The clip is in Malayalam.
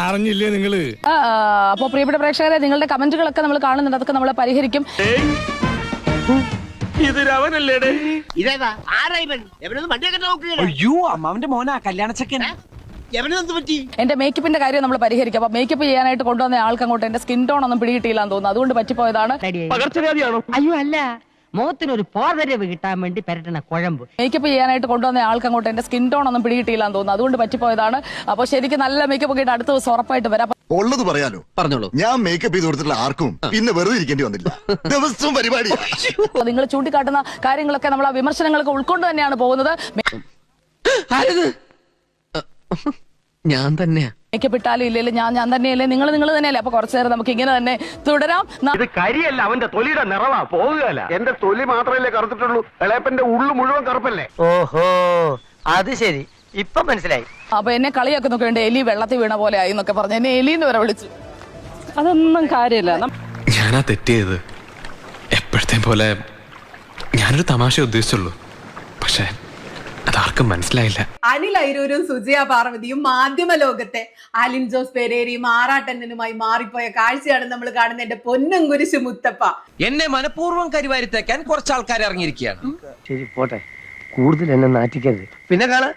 അറിഞ്ഞില്ലേ നിങ്ങള്? അപ്പോൾ പ്രിയപ്പെട്ട പ്രേക്ഷകരെ, നിങ്ങളുടെ കമന്റുകളൊക്കെ നമ്മൾ കാണുന്നുണ്ട്, അതൊക്കെ നമ്മൾ പരിഹരിക്കും. അയ്യോ അമ്മാവന്റെ മോനാ കല്യാണ ചെക്കൻ. എന്റെ മേക്കപ്പിന്റെ കാര്യം നമ്മൾ പരിഹരിക്കും. അപ്പൊ മേക്കപ്പ് ചെയ്യാനായിട്ട് കൊണ്ടുവന്ന ആൾക്ക് അങ്ങോട്ട് എന്റെ സ്കിൻ ടോൺ ഒന്നും പിടികിട്ടിയില്ലാന്ന് തോന്നുന്നു, അതുകൊണ്ട് പറ്റിപ്പോയതാണ്. അയ്യോ അല്ല, മുഖത്തിനൊരു പോതരവ് കിട്ടാൻ വേണ്ടി പെരട്ടണ കുഴമ്പ്. മേക്കപ്പ് ചെയ്യാനായിട്ട് കൊണ്ടുവന്ന ആൾക്ക് അങ്ങോട്ട് എന്റെ സ്കിൻ ടോൺ ഒന്നും പിടികിട്ടിയില്ലാന്ന് തോന്നുന്നു, അതുകൊണ്ട് പറ്റിപ്പോയതാണ്. അപ്പൊ ശരിക്കും നല്ല മേക്കപ്പ് ഒക്കെ ഇട്ട് അടുത്ത ദിവസം ഉറപ്പായിട്ട് വരാം. ഉള്ളത് പറയാലോ, പറഞ്ഞോളൂ. ഞാൻ മേക്കപ്പ് ചെയ്ത് കൊടുത്തിട്ടുള്ള ആർക്കും പിന്നെ വെറുതെ ഇരിക്കേണ്ടി വന്നില്ല. ദിവസവും പരിപാടി. നിങ്ങൾ ചൂണ്ടിക്കാട്ടുന്ന കാര്യങ്ങളൊക്കെ നമ്മൾ ആ വിമർശനങ്ങളൊക്കെ ഉൾക്കൊണ്ട് തന്നെയാണ് പോകുന്നത്. ഞാൻ തന്നെയാ. മേക്കപ്പ് ഇട്ടാലും ഇല്ലല്ലോ, ഞാൻ തന്നെയല്ലേ, നിങ്ങൾ തന്നെയല്ലേ. അപ്പൊ കുറച്ചു നേരം നമുക്ക് ഇങ്ങനെ തന്നെ തുടരാം. ഇത് കരിയല്ല, അവന്റെ തൊലിയുടെ നിറവാ, പോകുകയല്ല. എന്റെ തൊലി മാത്രമല്ലേ കറുത്തിട്ടുള്ളൂ, ഇളയപ്പന്റെ ഉള്ളു മുഴുവൻ കറുപ്പല്ലേ. ഓഹോ, അത് ശരി, ഇപ്പൊ മനസ്സിലായി. അപ്പൊ എന്നെ കളിയൊക്കെ നോക്കേണ്ട, എലി വെള്ളത്തിൽ വീണ പോലെ ആയി എന്നൊക്കെ പറഞ്ഞു എന്നെ എലിന്ന് വരെ വിളിച്ചു. അതൊന്നും കാര്യമില്ല. ഞാനാ തെറ്റിയത്. എപ്പോഴത്തെ പോലെ ഞാനൊരു തമാശ ഉദ്ദേശിച്ചുള്ളൂ, പക്ഷെ അതാർക്കും മനസ്സിലായില്ല. അനിൽ അയിരൂരും സുജയ പാർവതിയും മാധ്യമ ലോകത്തെ ആലിൻ ജോസ് പെരേരയും ആറാട്ടണ്ണനുമായി മാറിപ്പോയ കാഴ്ചയാണ് നമ്മൾ കാണുന്നത്. എന്റെ പൊന്നും കുരിശു മുത്തപ്പ. എന്നെ മനഃപൂർവ്വം കരിവാരിത്തേക്കാൻ കുറച്ച് ആൾക്കാർ ഇറങ്ങിയിരിക്കുകയാണ്. ശരി പോട്ടെ, കൂടുതൽ എന്നെ നാറ്റിക്കരുത്. പിന്നെ കാണാം.